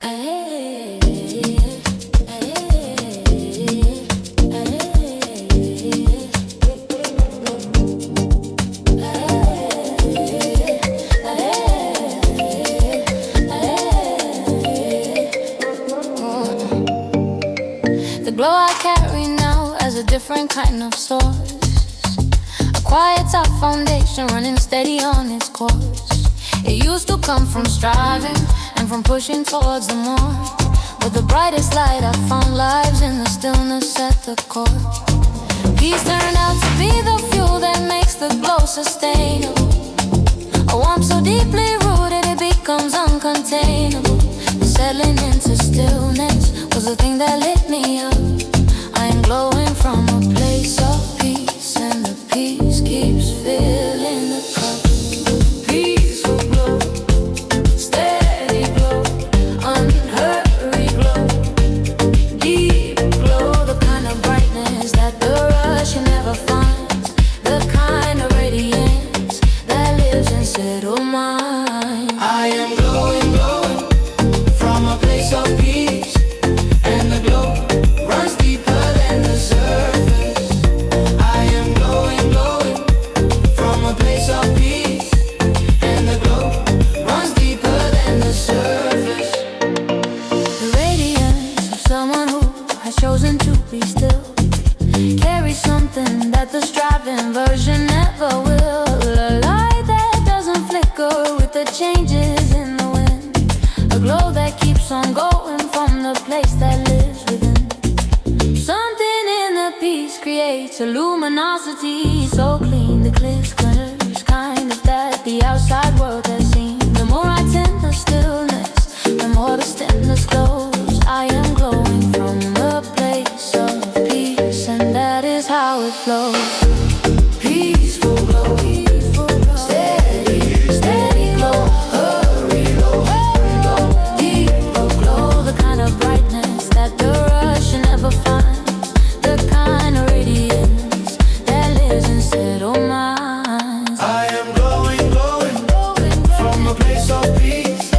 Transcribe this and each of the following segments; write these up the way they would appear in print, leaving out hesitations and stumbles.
The glow I carry now has a different kind of source. A quiet top foundation running steady on its course. It used to come from striving and from pushing towards the more. But the brightest light I found lives in the stillness at the core. Peace turned out to be the fuel that makes the glow sustainable. A warmth so deeply rooted it becomes uncontainable. Settling into stillness was the thing that lit me up. I am glowing from a place of peace, and the peace keeps filling the cup. Peaceful glow, steady glow, unhurried glow, deep glow, the kind of brightness that the rush you never finds, the kind of radiance that lives in settled minds. I am glowing, glowing from a place of peace, and the glow runs deeper than the surface. I am glowing, glowing from a place of peace, and the glow runs deeper than the surface. The radiance of someone who has chosen to be still carries something that the striving version never will. A light that doesn't flicker with the changes in the wind. A glow that keeps on going from the place that lives within. Something in the peace creates a luminosity so clean the cliffs glitters, kind of that the outside world has seen. The more I tend the stillness, the more the stillness glows. I am glowing from a place of peace, and that is how it flows. Peaceful glow, steady, steady glow, hurry glow, Deep glow, the kind of brightness that the rush never finds, the kind of radiance that lives in settled minds. I am glowing, glowing from a place of peace,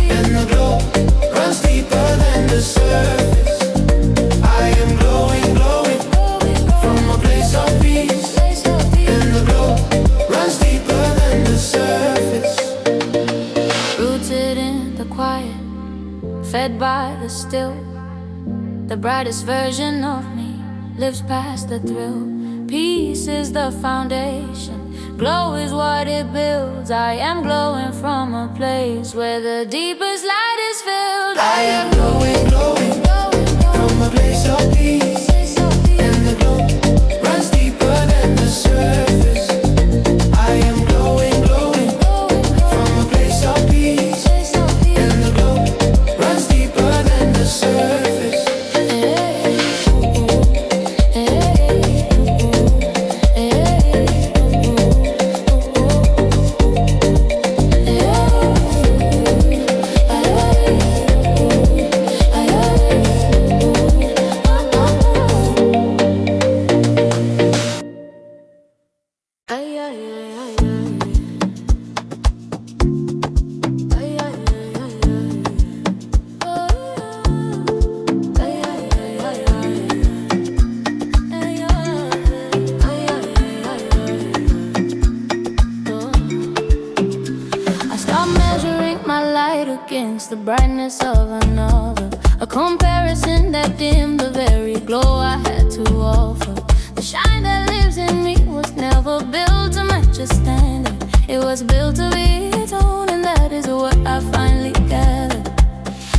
and the glow runs deeper than the surface. I am glowing, glowing from a place of peace, and the glow runs deeper than the surface. Rooted in the quiet, fed by the still, the brightest version of me lives past the thrill. Peace is the foundation, glow is what it builds. I am glowing from a place where the deepest light is filled. I am glowing, glowing from a place of peace, and the glow runs deeper than the surface. I am glowing, glowing from a place of peace, and the glow runs deeper than the surface. Against the brightness of another, a comparison that dimmed the very glow I had to offer. The shine that lives in me was never built to match a standard. It was built to be its own, and that is what I finally gathered.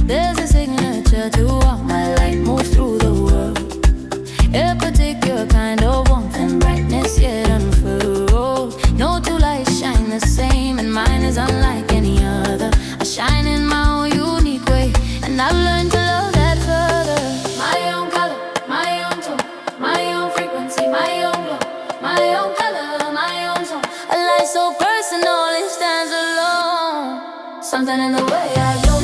There's a signature to how my light moves through the world, a particular kind of warmth and brightness yet unfurled. No two lights shine the same, and mine is unlike any other. I shine in my own unique way, and I've learned to love that further. My own color, my own tone, my own frequency, my own glow, my own color, my own tone. A light so personal, it stands alone. Something in the way I glow.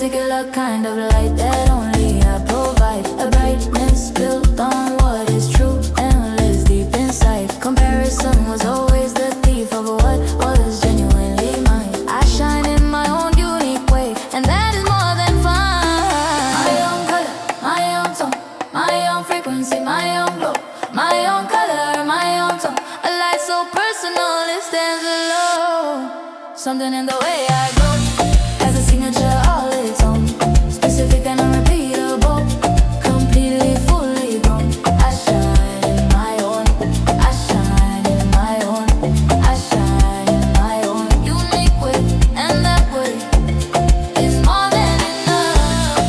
particular kind of light that only I provide. A brightness built on what is true and lives deep inside. Comparison was always the thief of what was genuinely mine. I shine in my own unique way, and that is more than fine. My own color, my own tone, my own frequency, my own glow, my own color, my own tone. A light so personal, it stands alone. Something in the way I glow has a signature all its own, specific and unrepeatable, completely fully grown. I shine in my own, I shine in my own, I shine in my own unique way, and that way is more than enough.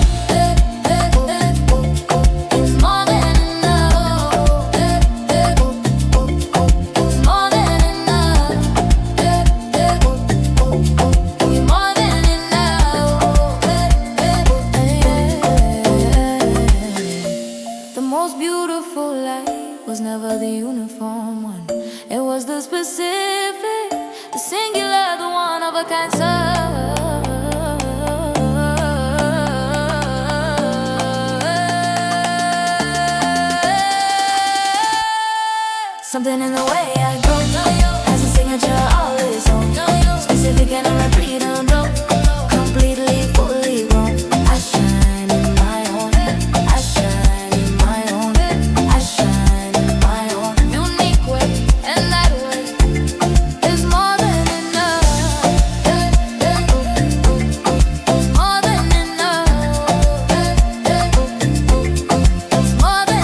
It's more than enough. It's more than enough. You're more than enough. The most beautiful light was never the uniform one. It was the specific, the singular, the one of a kind. Something in the way I go has a signature all its own, specific and unrepeatable, completely fully grown. I shine in my own, I shine in my own, I shine in my own unique way, and that way is more than enough. It's more than enough. It's more than enough. It's more than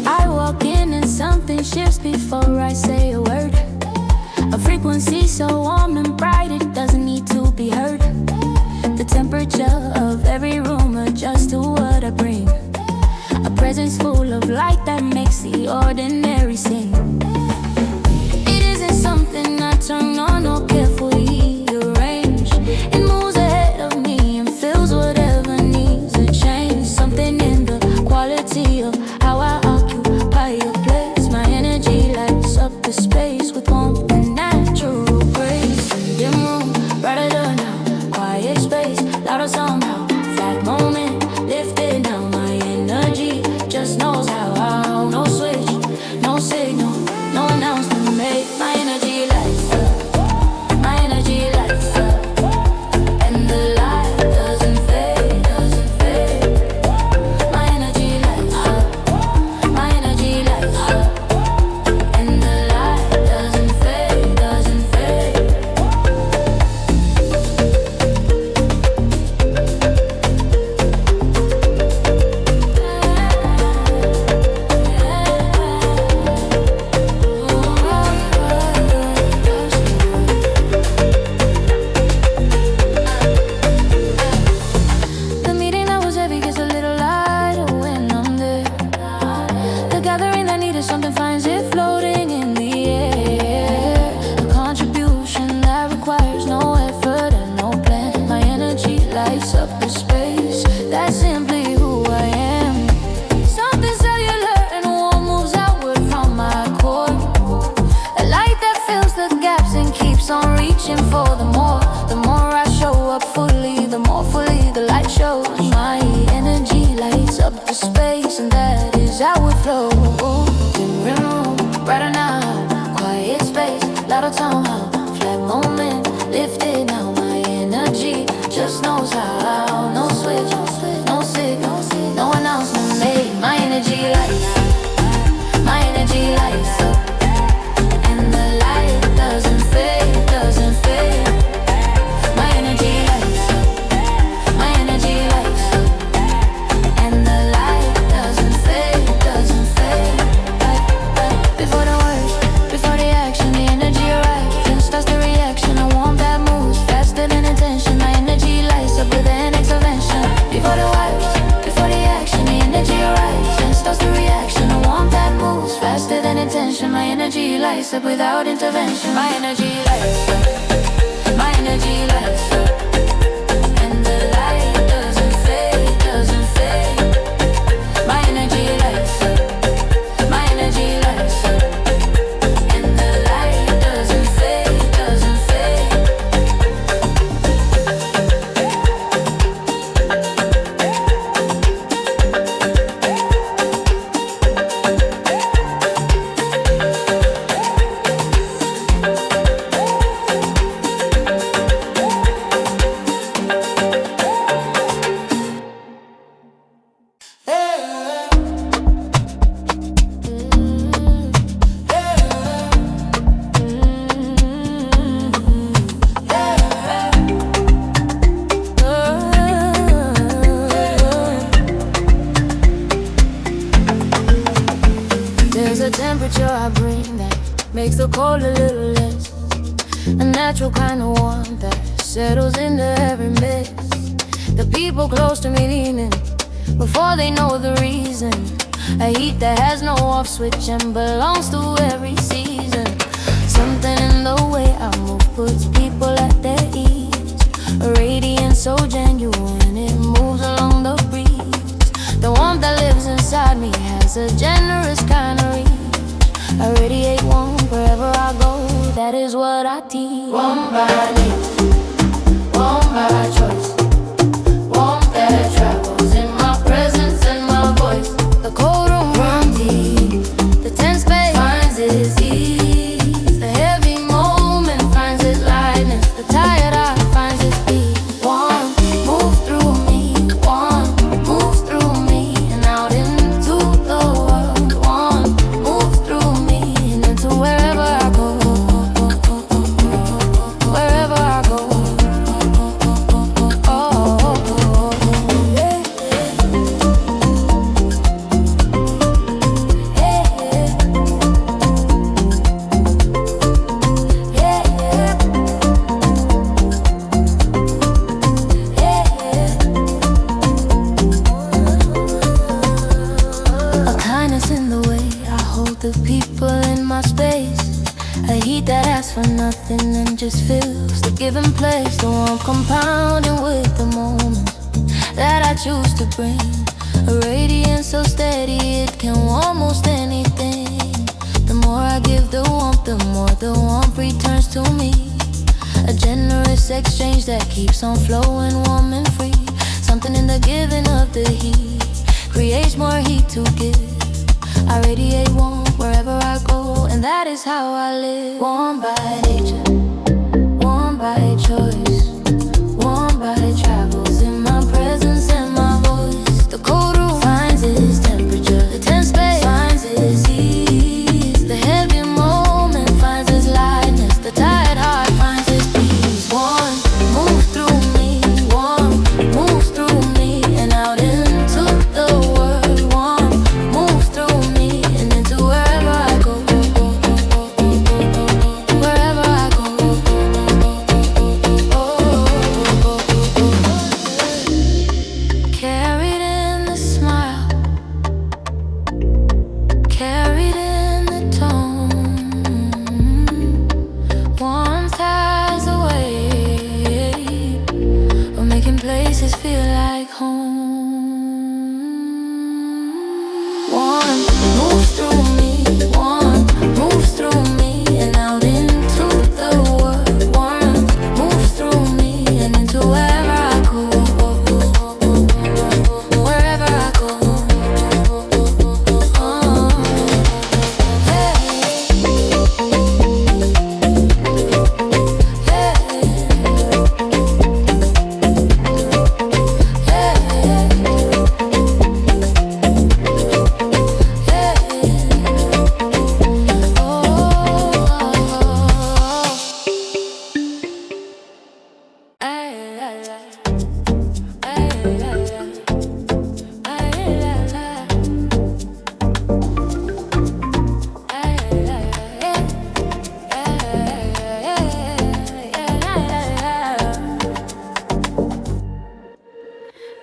I walk in and something shifts before I say a word. A frequency so warm and bright it doesn't need to be heard. The temperature of every room adjusts to what I bring. A presence full of light that makes the ordinary sing. It isn't something I turn on or carefully arrange. It moves ahead of me and fills whatever needs a change. Something in the quality of how I occupy your place. My energy lights up the space with warmth and natural grace. Dim room, brighter now, quiet space, louder somehow. That moment lifted now, my energy just knows how. No switch, no signal. energy lights up without intervention. My energy lights up. My energy lights up. And the light doesn't fade, doesn't fade. My energy lights up. My energy lights up. And the light doesn't fade, doesn't fade. There's a temperature I bring that makes the cold a little less. A natural kind of warmth that settles into every mess. The people close to me leaning before they know the reason. A heat that has no off switch and belongs to every season. Something in the way I move puts people at their ease. A radiance so genuine, it moves along the breeze. The warmth that lives inside me has a generous kind of reach. I radiate warm wherever I go, that is what I teach. Warm by nature, warm by choice. Warmth that travels in my presence and my voice. The cold room runs deep, the tense space finds its ease. The heavy moment finds its lightness, the tired eye finds its peace. Warm, move through me, warm, move through me and out into the world. Warm, move through me and into wherever I go, wherever I go. A kindness in the way I hold the people in my space. A heat that asks for nothing and just fills the given place. The warmth compounding with the moment that I choose to bring. A radiance so steady it can warm most anything. The more I give the more the warmth returns to me. A generous exchange that keeps on flowing warm and free. Something in the giving of the heat creates more heat to give. I radiate warm wherever I go, and that is how I live. Warm by nature, warm by choice. Warm by travels in my presence and my voice. The cold room finds its temperature, the tense space finds its ease. The heavy moment finds its lightness, the tired heart finds its peace. Warm, move through me, warm, move through me and out into the world. Warm, move through me and into wherever I go, wherever I go. Carried in the smile, carried in the tone. Warmth has a way of making places feel like home. Warm, move through me, warm, move through me and out into the world. Warm, move through me and into wherever I go, wherever I go.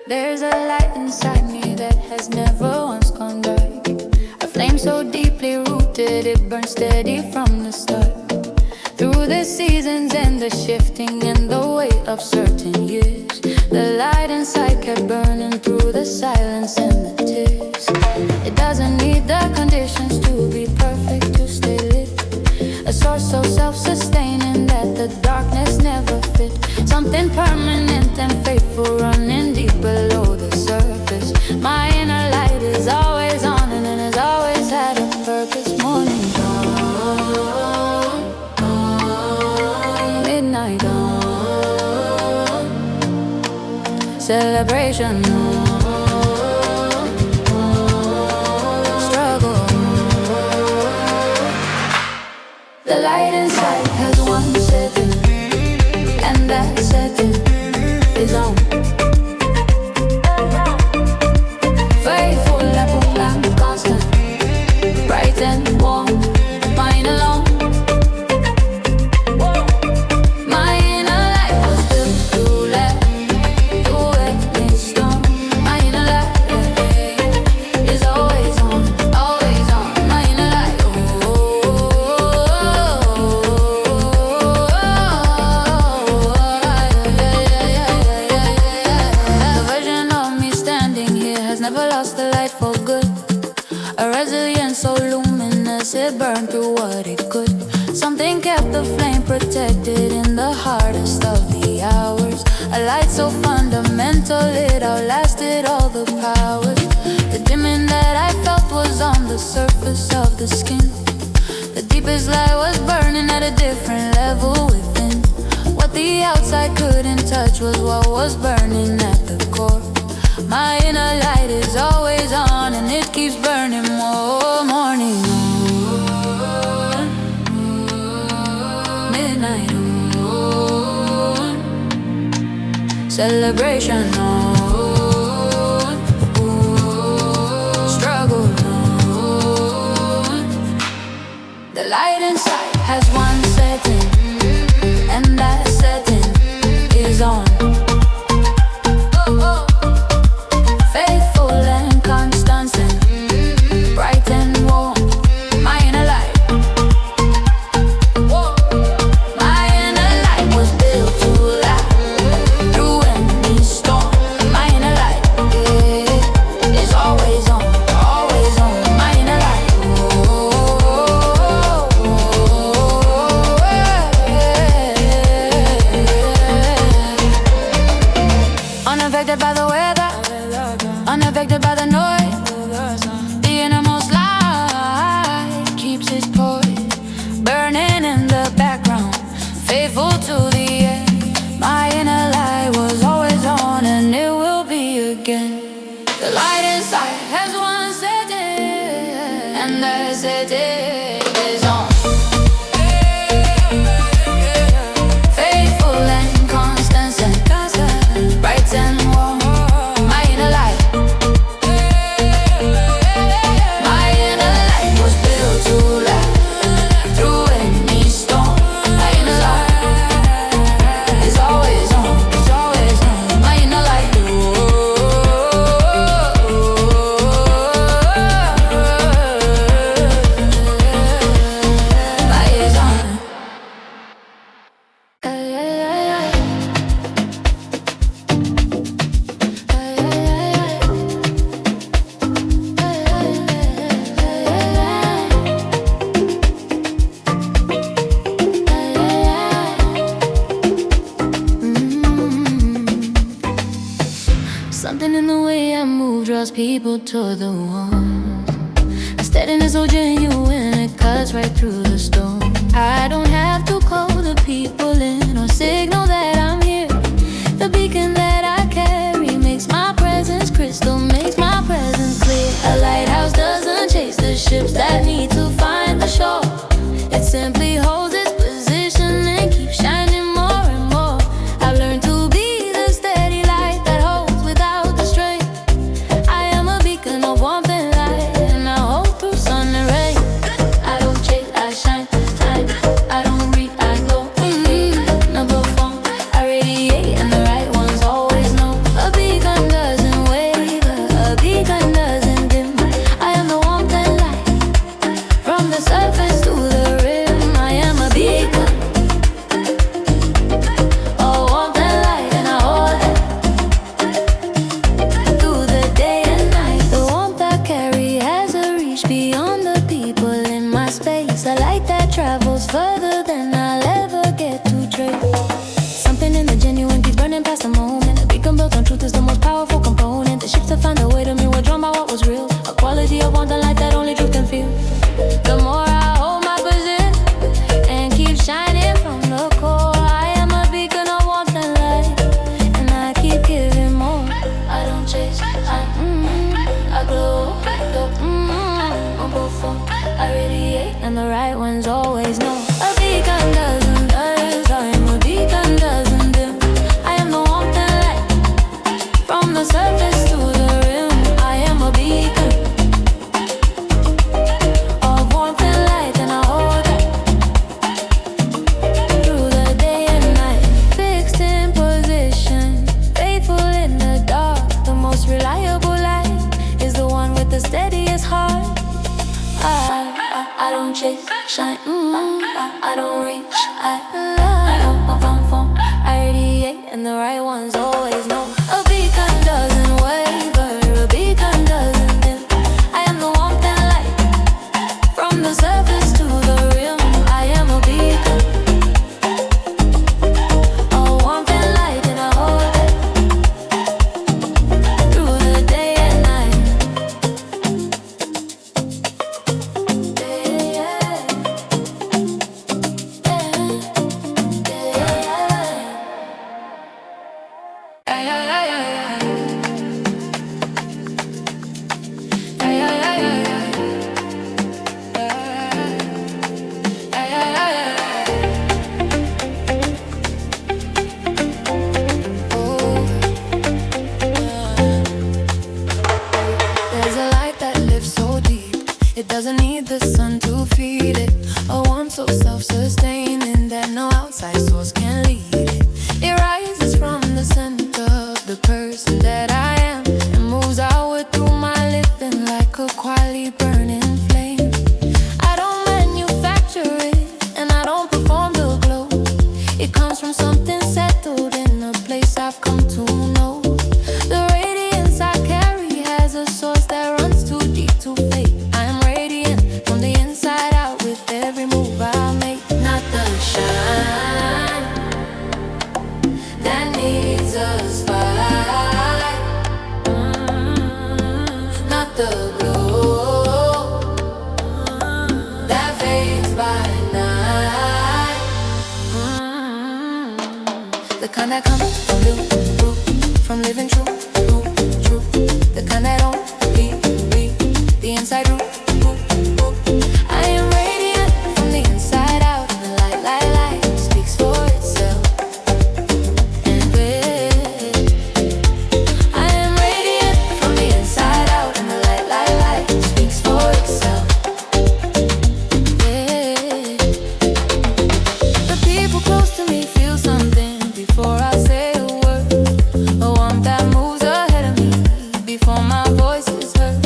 There's a light inside me that has never once gone dark. A flame flame so deeply rooted, it burns steady from the start. Through the seasons and the shifting and the weight of certain years, the light inside kept burning through the silence and the tears. It doesn't need the conditions to be perfect to stay lit. A source so self-sustaining that the darkness never fit. Something permanent and faithful running deep below the surface. My inner light is always on and it has always had a purpose. Morning dawn, midnight dawn, celebration dawn, struggle. The light inside has one setting, and that setting is on. Faithful and constant, bright and warm, mine alone. My inner light was built to last through any storm. My inner light is always on, always on. My inner light, the version of me standing here has never lost the light for good. A resilience so luminous, it burned through what it could. Something kept the flame protected in the hardest of the hours. A light so fundamental, it outlasted all the powers. The dimming that I felt was on the surface of the skin. The deepest light was burning at a different level within. What the outside couldn't touch was what was burning at the core. My inner light is always on and it keeps burning more. Morning on, midnight on, celebration on, struggle on. The light inside has one setting, and that setting is on. Faithful and constant and bright and warm. My inner light, my inner light was built to last through any storm. My inner light is always on, always on. My inner light, unaffected by the weather, unaffected by the noise. The innermost light keeps its poise, burning in the background, faithful to the end. My inner light was always on and it will be again. The light inside has one setting, and that setting is on. Faithful and constant and bright and warm. My inner light, my inner light was built to last through any storm. My inner light is always on, it's always on. My inner light, light is on. Something in the way I move draws people to the wall. A steadiness so genuine, it cuts right through the storm. I don't have to call the people in or signal that I'm here. The beacon that I carry makes my presence crystal, makes my presence clear. A lighthouse doesn't chase the ships that need to find the shore. It simply holds its position and keeps shining more and more. I've learned to be the steady light that holds without the strain. I am a beacon of warmth and light, and I hold through sun and rain. I don't chase, I shine. I don't read, I glow. Number 4, I and the right ones always know. A beacon doesn't does, I am a beacon doesn't dim. I am the warmth and light, from the surface to the rim. I am a beacon of warmth and light, and I hold that through the day and night. Fixed in position, faithful in the dark. The most reliable light is the one with the steadiest heart. I don't chase, shine, I don't reach, I don't I radiate, and the right ones always know. A beacon doesn't waver, a beacon doesn't dim. I am the warmth and light, from the surface to the rim. I am a beacon, all warmth and light, and I hold it through the day and night. There's a light that lives so deep, it doesn't need the sun to feed it. A warmth so self-sustaining that no outside source can lead it. It rises from the center of the person that I am, and moves outward through my living like a quietly burning flame. I don't manufacture it, and I don't perform the glow. It comes from something settled in a place I've come to know. The radiance I carry has a source that runs too deep to fake. I am radiant from the inside out with every move I make. Not the shine that needs a spotlight, not the glow that fades by night. The kind that comes from from living true, true. The kind that don't read the inside root. I am radiant from the inside out, and the light speaks for itself. And I am radiant from the inside out, and the light speaks for itself. The people close to me feel something before I say a word. A warmth that moves ahead of me before my voice is heard.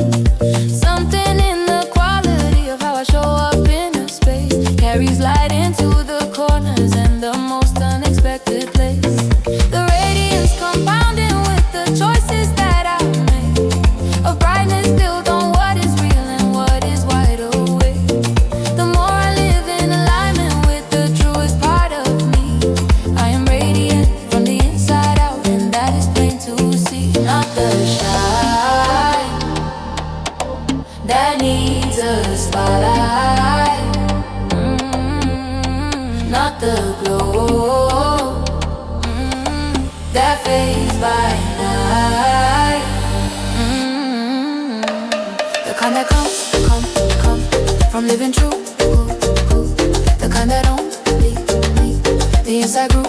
Something in the quality of how I show up in a space carries light into the corners and the most unexpected place. The radiance compounding with the choices that I make, of brightness built on what is real and what is wide awake. The more I live in alignment with the truest part of me, I am radiant from the inside out, and that is plain to see. Not the shine that needs a spotlight, not the glow that fades by night. The kind that come from living true, the kind that don't leave the inside group.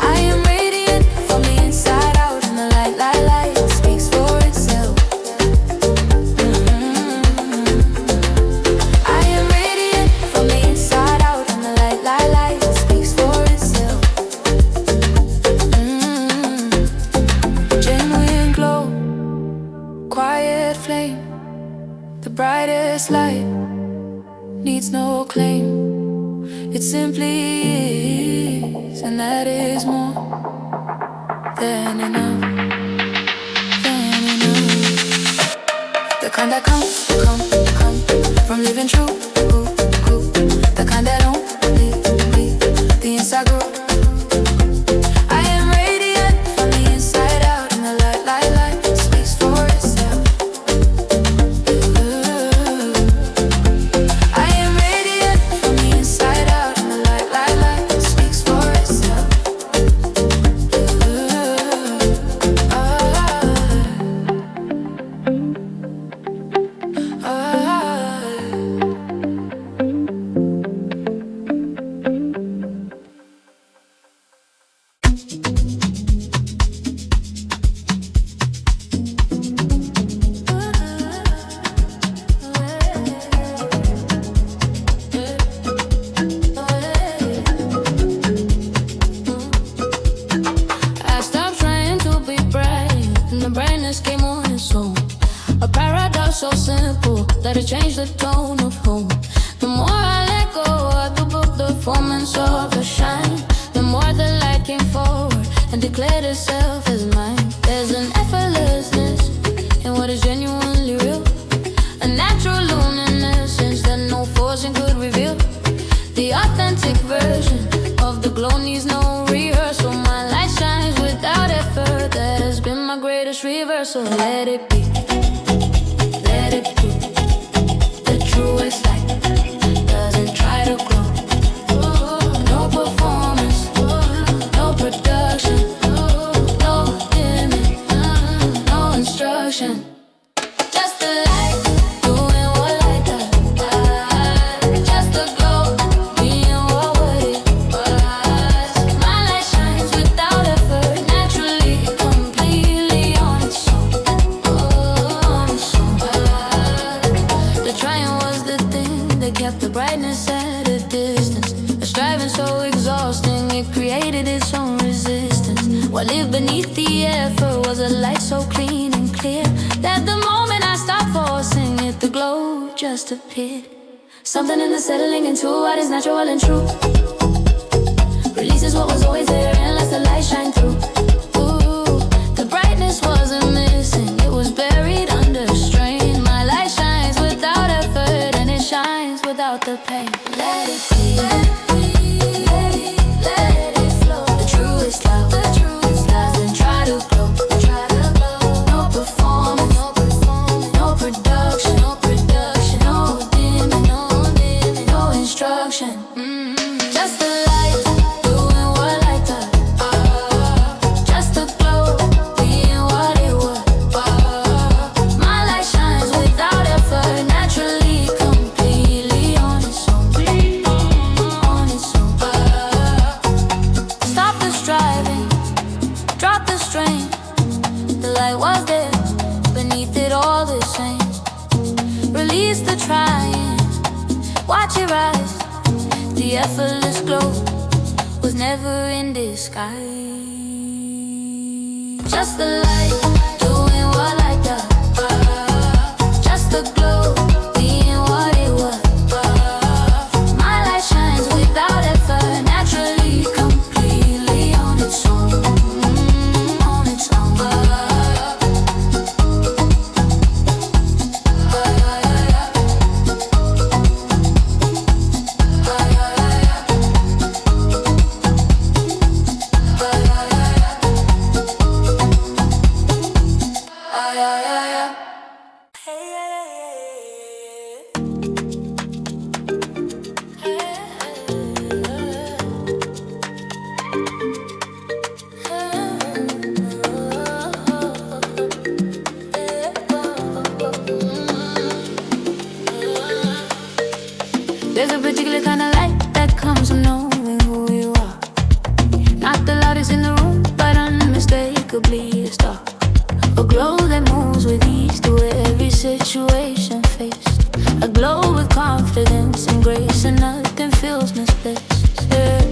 I am radiant from the inside out, and the light speaks for itself. I am radiant from the inside out, and the light speaks for itself. Genuine glow, quiet flame, the brightest light needs no claim. It simply is, and that is more than enough. The kind that come from living true, the kind that don't leave the inside group. I am radiant from the inside out, and the light speaks for itself. I am radiant from the inside out, and the light speaks for itself. that it changed the tone of home. The more I let go of the book, the performance of the shine, the more the light came forward and declared itself as mine. There's an effortlessness in what is genuinely real, a natural luminescence that no forcing could reveal. The authentic version of the glow needs no rehearsal. My light shines without effort. That has been my greatest reversal. Let it be, let it be. The truest light doesn't try to glow. No performance, no production, no image, no instruction. Just the light doing what light does. Just the glow being what it was. My light shines without effort, naturally, completely on its own. On its own. The trying was the thing that kept the brightness at a distance. The striving so exhausting, it created its own resistance. What lived beneath the effort was a light so clean and clear that the moment I stopped forcing it, the glow just appeared. Something in the settling into what is natural and true releases what was always there and lets the light shine through. Ooh, the brightness wasn't missing, it was buried under strain. My light shines without effort and it shines without the pain. Let it be, let it flow. The truest love, doesn't try to glow. No performance, no production, no dimming, no instruction. Just the light doing what light does. Just the glow being what it was. My light shines without effort, naturally, completely on its own. On its own. Stop the striving, drop the strain. The light was there, beneath it all the same. Release the trying, watch it rise. The effortless glow was never in disguise. Just the light doing what light does. Just the glow being what it was. My light shines without effort, naturally, completely on its own. On its own. There's a particular kind of light that comes from knowing who you are. Not the loudest in the room, but unmistakably a star. A glow that moves with ease through every situation faced. A glow with confidence and grace, and nothing feels misplaced. Yeah.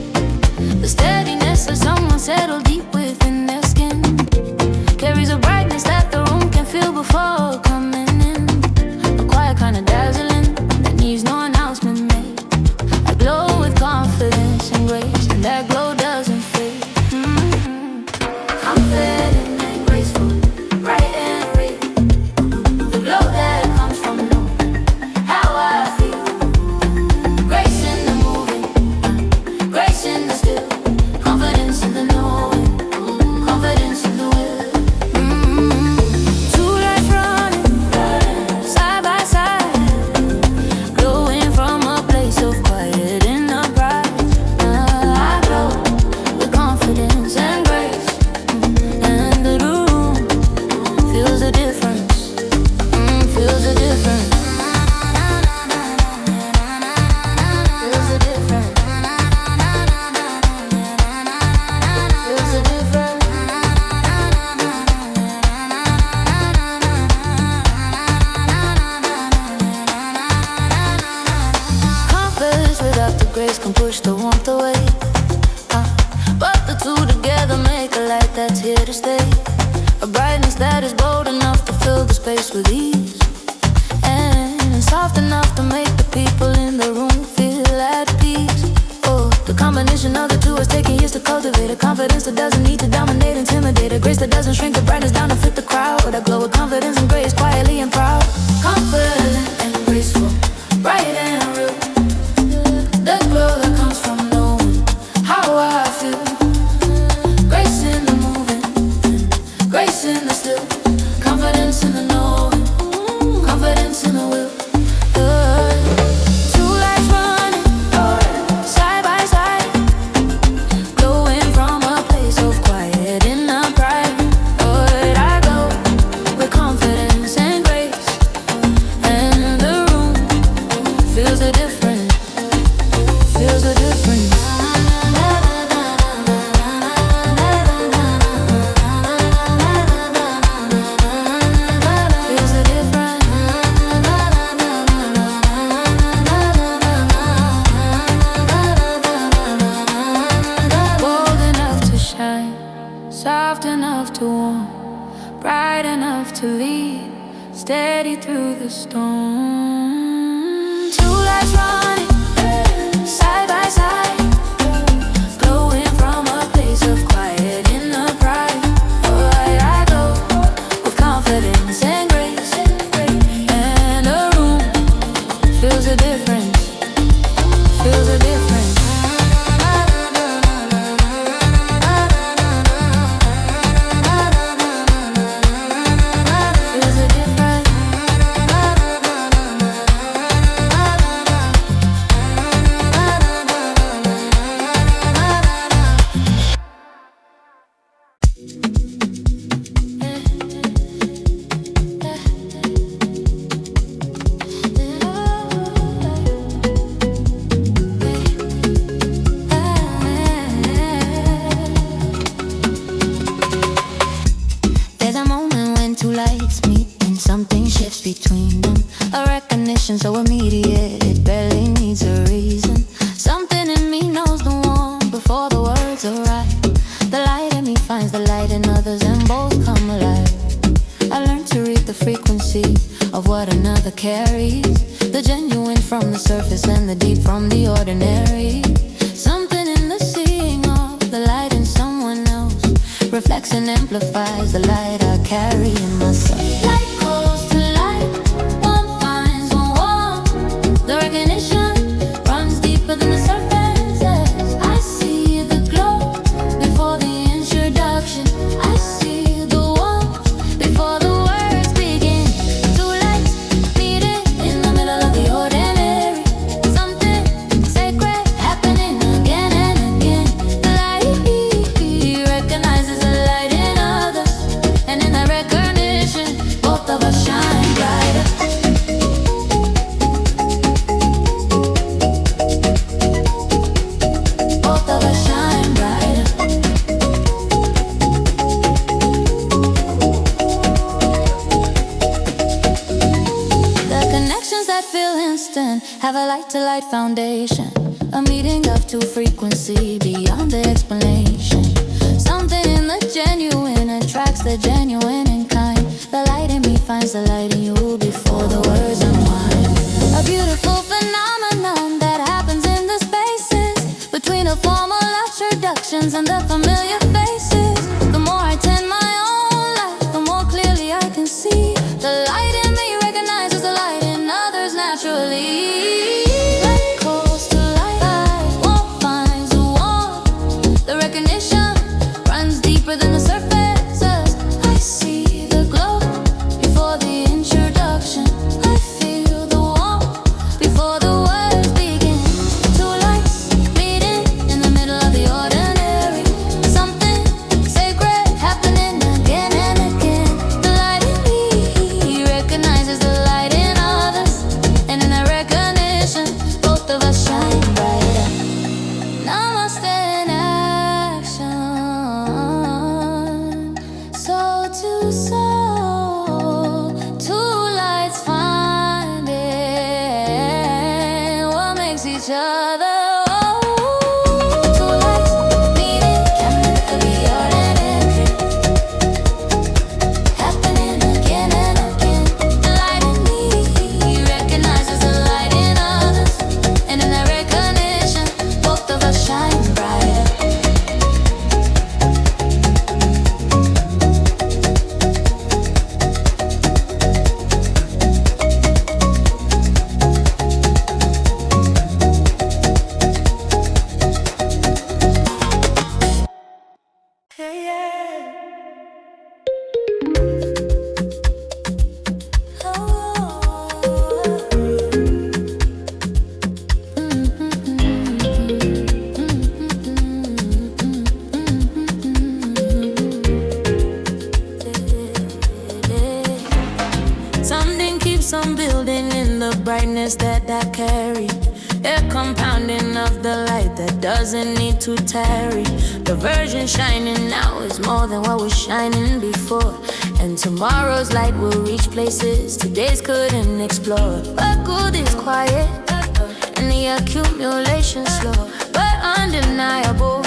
The steadiness of someone settled deep within their skin carries a brightness that the room can feel before coming in. A quiet kind of dazzling that needs no announcement made. A glow with confidence and grace, and that glow doesn't fade. Confident and graceful, bright and real. The glow that comes from knowing how I feel. Grace in the moving, grace in the still. Confidence in the knowing, confidence in the will. Two lights running side by side, glowing from a place of quiet in the bright. I glow with confidence and grace, and the room feels the difference. Feels the difference. Feels the difference. Feels the difference. Compass without the grace can push the warmth away. But the two together make a light that's here to stay. A brightness that is bold enough to fill the space with ease. And soft enough to make the people in the room feel at peace. Oh, the combination of the two is taking years to cultivate. A confidence that doesn't need to dominate, intimidate. A grace that doesn't shrink the brightness down to fit the crowd. With a glow of confidence and grace, quietly and proud. Confident and graceful, bright and real. The glow that comes from knowing how I feel. Grace in the moving, grace in the still. Confidence in the knowing, confidence in the will. Two lights running side by side, glowing from a place of quiet in the pride. I go with confidence and grace, and the room feels the difference, feels the difference. Soft enough to warm, bright enough to lead, steady through the storm. Two lights running side by side, glowing from a place of quiet in the pride. I go with confidence and grace, and the room feels the difference, feels the difference. Between them, a recognition so immediate it barely needs a reason. Something in me knows the one before the words arrive. The light in me finds the light in others and both come alive. I learned to read the frequency of what another carries, the genuine from the surface and the deep from the ordinary. Something in the seeing of the light in someone else reflects and amplifies the light I carry in myself. Light goes to than the surface. I see the glow before the introduction. I see the warmth before the words begin. Two lights meeting in the middle of the ordinary. Something sacred happening again and again. The light recognizes the light in others, and in that recognition, both of us shine brighter. Have a light-to-light foundation, a meeting of two frequency beyond the explanation. Something in the genuine attracts the genuine in kind. The light in me finds the light in you before the words unwind. A beautiful phenomenon that happens in the spaces between the formal introductions and the familiar faces. The more I tend my own light, the more clearly I can see. The light in me recognizes the light in others naturally. Than the surface, I see the glow before the introduction. I feel the warmth before the words begin. Two lights meeting in the middle of the ordinary. Something sacred happening again and again. The light in me recognizes the light in others, and in that recognition, both of us shine brighter. Namaste in action. Soul to soul, two lights finding what makes each other. Two lights meeting, coming to the ordinary, happening again and again. The light in me recognizes brightness that I carry. A compounding of the light that doesn't need to tarry. The version shining now is more than what was shining before. And tomorrow's light will reach places today's couldn't explore. But good is quiet, and the accumulation slow, but undeniable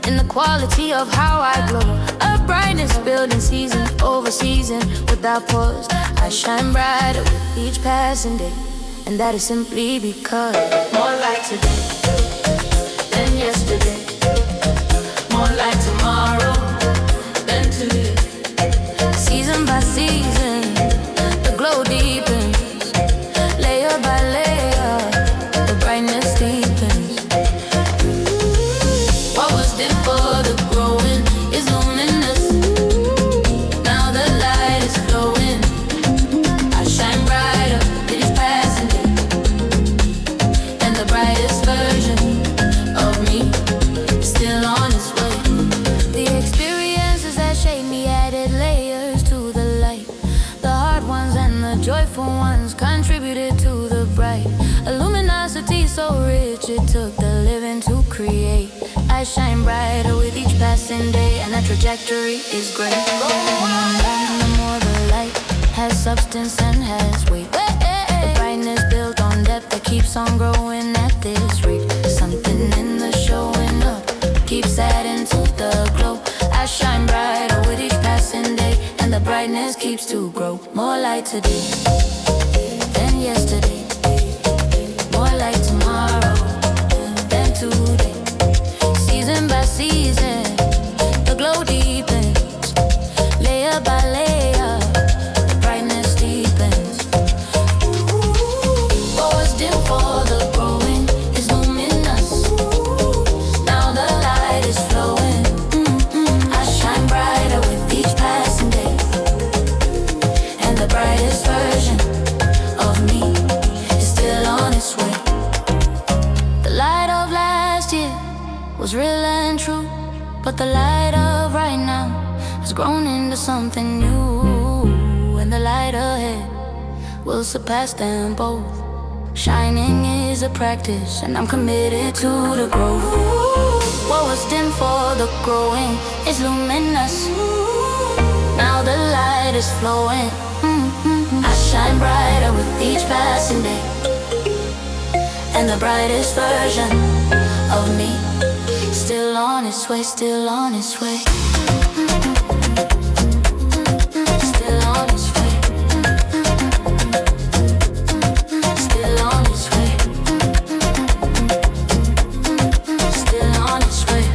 in the quality of how I glow. A brightness building season over season without pause. I shine brighter with each passing day, and that is simply because more light today than yesterday, more light tomorrow than today. Season by season, the glow deepens, layer by layer, the brightness deepens. What was there for the growing is luminous. Now the light is flowing. I shine brighter with each passing day, and the brightest version of me is still on its way. The experiences that shape me added layers to the light. The hard ones and the joyful ones contributed to the bright. A luminosity so rich it took the living to create. I shine brighter with each passing day, and that trajectory is great. The more the light has substance and has weight. The brightness built on depth that keeps on growing at this rate. Something in the showing up keeps adding to the glow. I shine brighter with each passing day, and the brightness keeps to grow. More light today than yesterday, more light tomorrow than today. Season by season, the glow deepens, layer by layer, the brightness deepens. What was dim for the growing is luminous. Now the light is flowing. I shine brighter with each passing day, and the brightest version of me is still on its way. The light of last year was real and true, but the light of right now has grown into something new, and the light ahead will surpass them both. Shining is a practice, and I'm committed to the growth. What was dim for the growing is luminous. Now the light is flowing. I shine brighter with each passing day, and the brightest version of me still on its way, still on its way. Still on its way. Still on its way. Still on its way.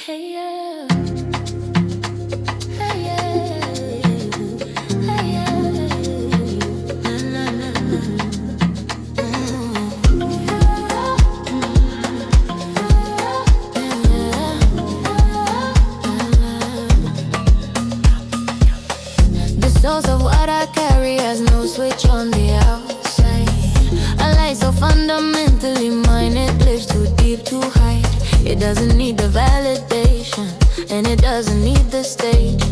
Hey yeah. Hey yeah. Hey yeah. Na na na. The source of what I carry has no switch on the outside. A light so fundamentally mine, it lives too deep to hide. It doesn't need the validation, and it doesn't need the stage.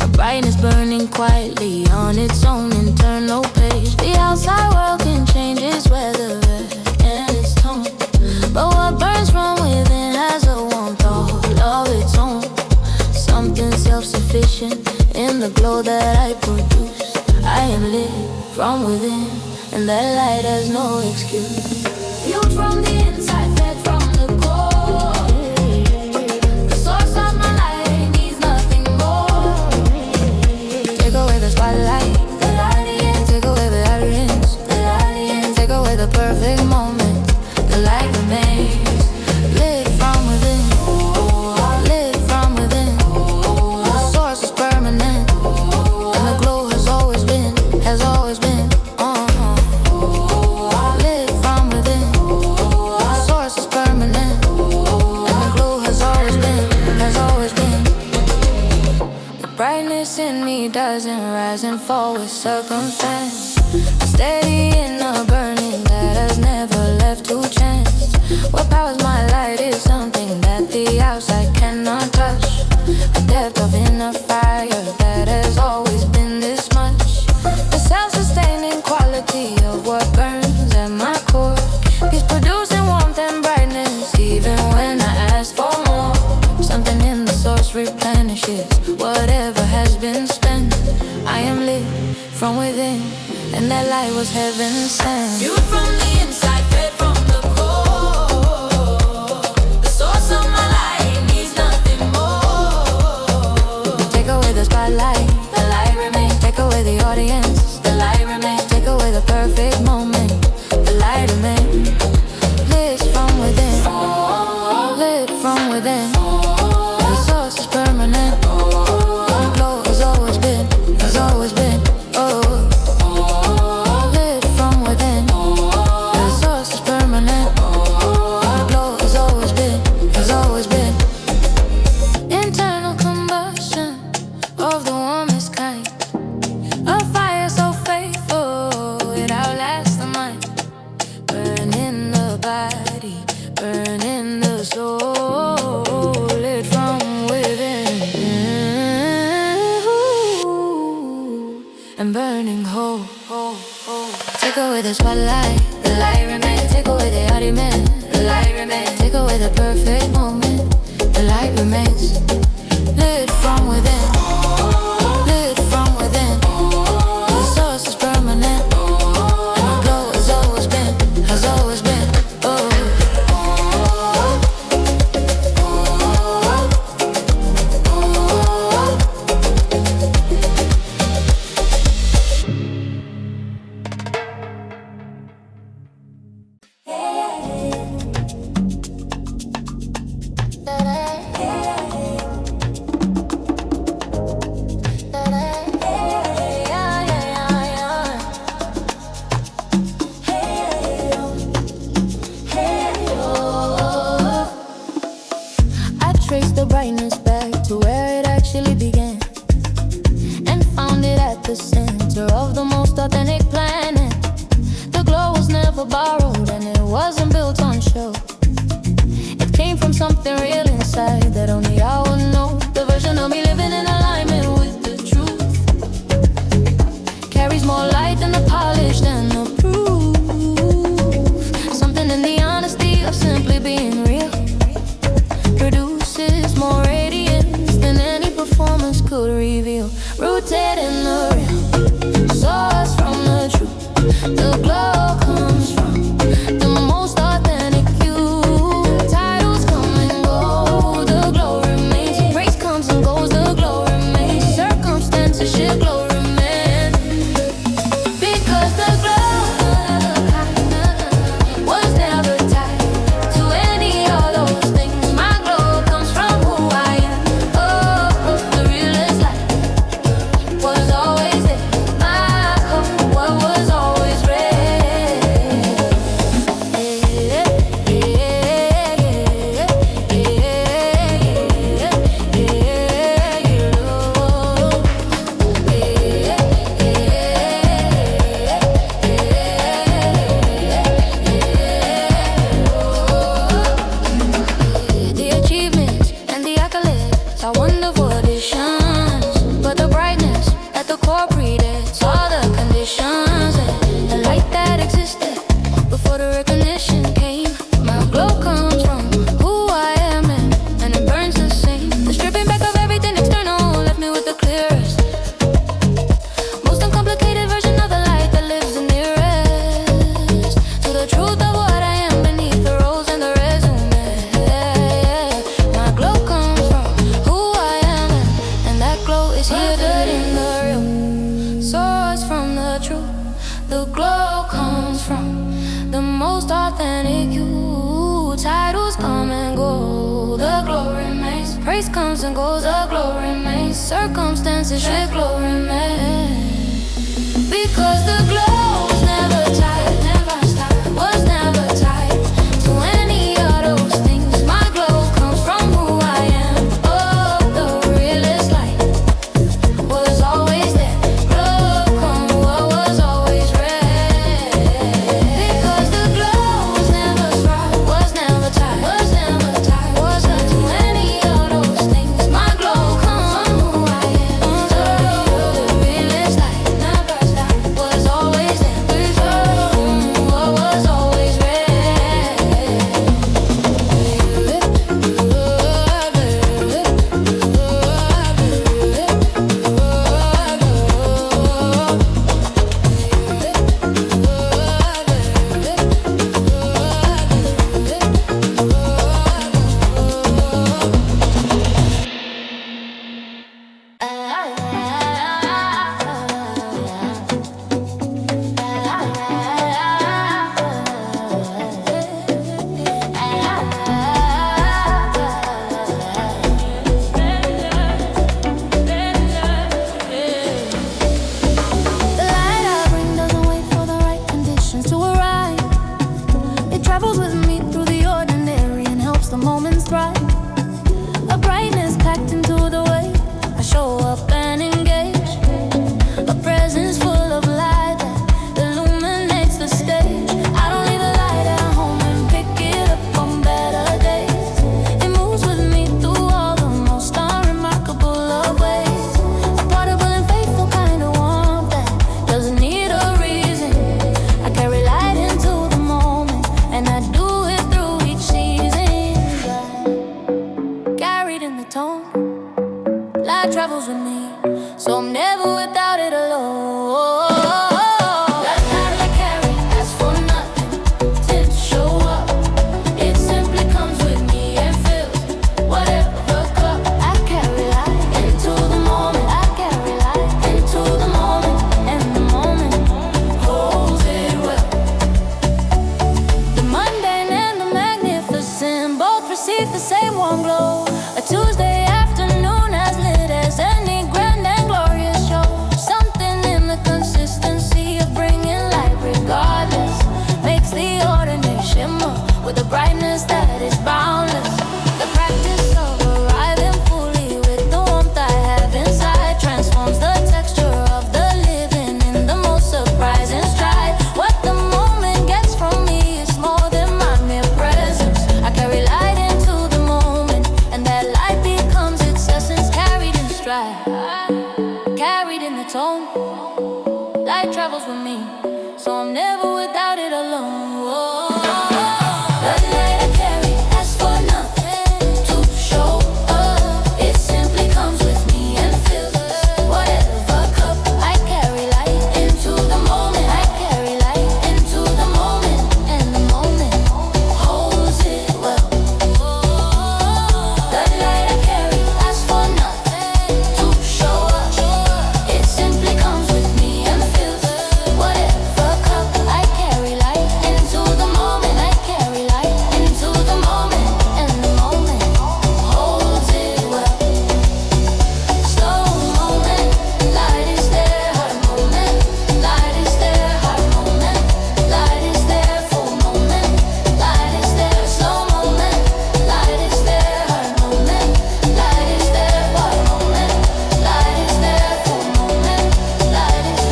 A brightness burning quietly on its own internal page. The outside world can change its weather and its tone, but what burns from within has a warmth all of its own. Something self-sufficient in the glow that I produce. I am lit from within, and that light has no excuse. Fueled from the inside, fed from the core. The source of my light needs nothing more. Take away the spotlight, the radiance. Take away the utterance, the radiance. Take away the perfect moment, the light remains. Lit from within, lit from within. The source is permanent, and the glow has always been, has always been. Lit from within, the source is permanent, and the glow has always been, has always been. The brightness in me doesn't rise and fall with circumstance. I'm steady in a burning that has never left to chance. What powers my light is something that the outside cannot touch. A depth of inner fire light was heaven sent. You from the inside, fed from the core. The source of my light needs nothing more. Take away the spotlight, The light remains. take away the audience, The light remains. take away the perfect moment. The light remains, lit from within, lit from within. The source is permanent. The glow has always been, has always been. Oh, lit from within. The source is permanent. The glow has always been, has always been. Internal combustion of the warmest kind. A fire so faithful, it outlasts the mind. Burning the body, burning the soul, lit from within. And burning whole. Take away the spotlight, The light remains. take away the argument, The light remains. take away the perfect moment. The light remains, lit from within, lit from within. The source is permanent, and the glow has always been, has always been. Oh, I traced the brightness back to where it actually began, and found it at the center of the most authentic planet. The glow was never borrowed, and it wasn't built on show. It came from something real inside that only I would know. The version of me living in alignment with the truth carries more light than the polish and the proof. Something in the honesty of simply being real produces more radiance than any performance could reveal. Rooted in the real, source from the truth. The glow comes from the most authentic you. Titles come and go, the glow remains. Praise comes and goes, the glow remains. Circumstances should glow remain. Because the glow was never tied to any of those things. My glow comes from who I am. Oh, the realest light was always there. My cup, what was always red. The achievements and the accolades are wonderful additions, but the brightness at the core predates all the conditions. And the light that existed before the recognition came. My glow comes from who I am, and it burns the same. The stripping back of everything external left me with the clearest, most uncomplicated version of the light that lives in nearest to the truth of what I am beneath the rose and the resume. My glow comes from who I am, and that glow is here in the real source from the truth. The glow comes from the most authentic you. Titles come and go, the glow remains. Praise comes and goes, the glow remains. Circumstances should glow remain. Because the glow was never tied, never stopped, was never tied to any of those things. My glow comes from who I am. Oh, the realest light was always there. Glow come what was always red. Because the glow was never sparked, was never tied, was never tied, wasn't to any of those things. My glow comes from who I am. The realest light never stopped, was always light travels with me, so I'm never without it alone. That light I carry asks for nothing, tend to show up. It simply comes with me and fills whatever cup. I carry light into the moment. I carry light into the moment, and the moment holds it well. The mundane and the magnificent both receive the same warm glow. A Tuesday afternoon as lit as any grand and glorious show. Something in the consistency of bringing light regardless makes the ordinary shimmer with a brightness that is boundless. The practice of arriving fully with the warmth I have inside transforms the texture of the living in the most surprising stride. What the moment gets from me is more than my mere presence. I carry light into the moment, and that light becomes its essence, carried in stride, carried in the tone. Light travels with me, so I'm never without it alone. The light I carry asks for nothing to show up. It simply comes with me and fills whatever cup. I carry light into the moment. I carry light into the moment, and the moment holds it well. The light I carry asks for nothing to show up. It simply comes with me and fills whatever cup. I carry light into the moment. I carry light into the moment, and the moment holds it well. Slow moment, light is there. Hard moment, light is there. Hard moment, light is there. Full moment, light is there. Slow moment, light is there. Hard moment, light is there. Hard moment, light is there. Full moment, light is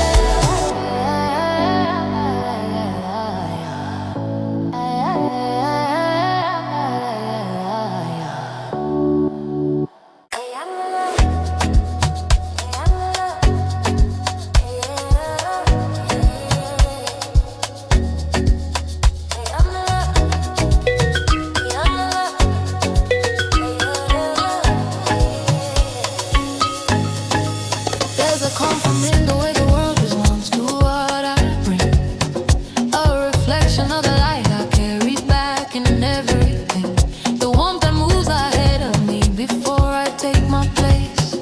There's a confidence in the way the world responds to what I bring. A reflection of the light I carry back in everything. The warmth that moves ahead of me before I take my place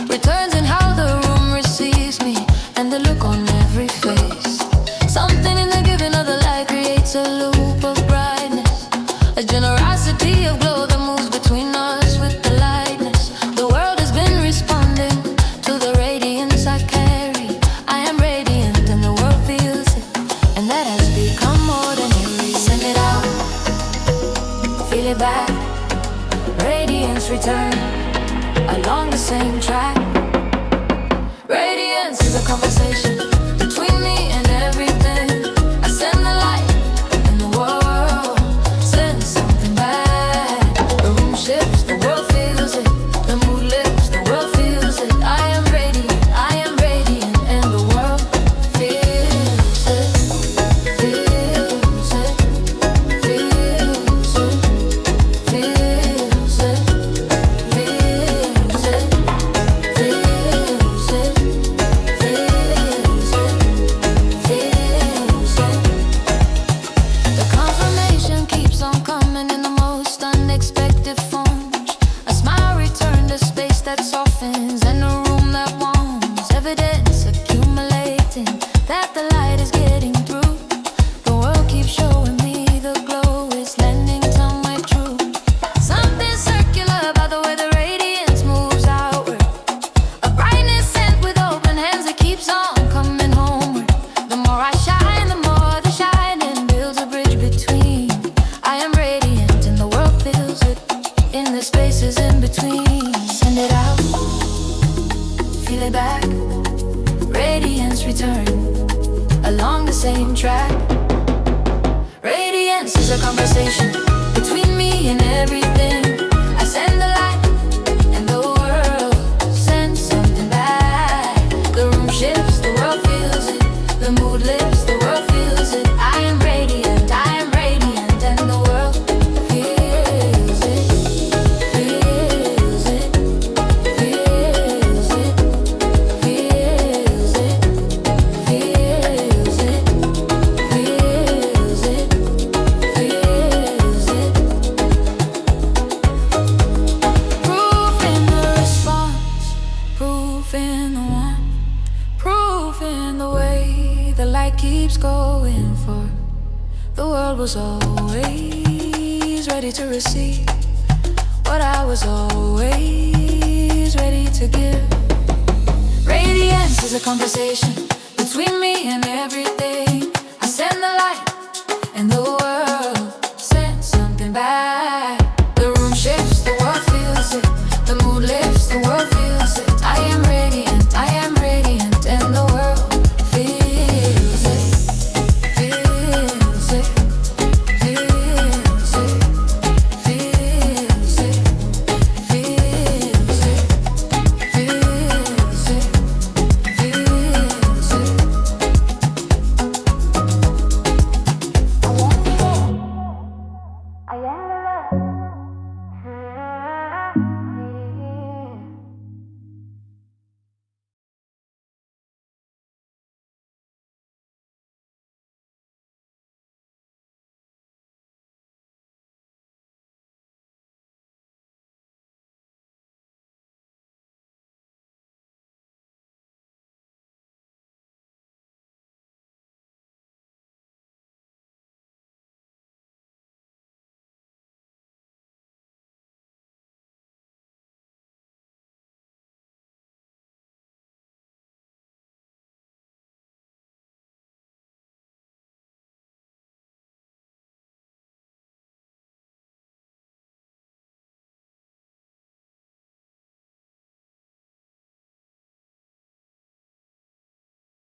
returns in how the room receives me and the look on every face. Something in the giving of the light creates a loop of brightness, a generosity of glow that moves between us with the lightness. The world has been responding to the radiance I carry. I am radiant and the world feels it, and that has become ordinary. Send it out, feel it back. Radiance return along the same track. Radiance is a conversation between me and everything. I send the light and the world sends something back. The room shifts, the world feels it. The mood lifts, the world feels it. I am radiant, and the world feels it. Feels it, feels it, feels it, feels it, feels it, feels it, feels it. The confirmation keeps on coming in the most unexpected forms. A smile returned to space that softens and a room that warms. Evidence accumulating that the light is getting through. The world keeps showing me the glow is lending some way true. Something circular about the way the radiance moves outward. A brightness sent with open hands that keeps on coming homeward. The more I shine, the more the shining builds a bridge between. I am radiant and the world feels it in the spaces in between. Send it out, feel it back. Radiance return along the same track. Radiance is a conversation between me and everything. I send the light and the world sends something back. The room shifts, the world feels it. The mood lifts, the world feels it. I am radiant, and the world feels it. Feels it, feels was always ready to receive what I was always ready to give. Radiance is a conversation between me and everything. I send the light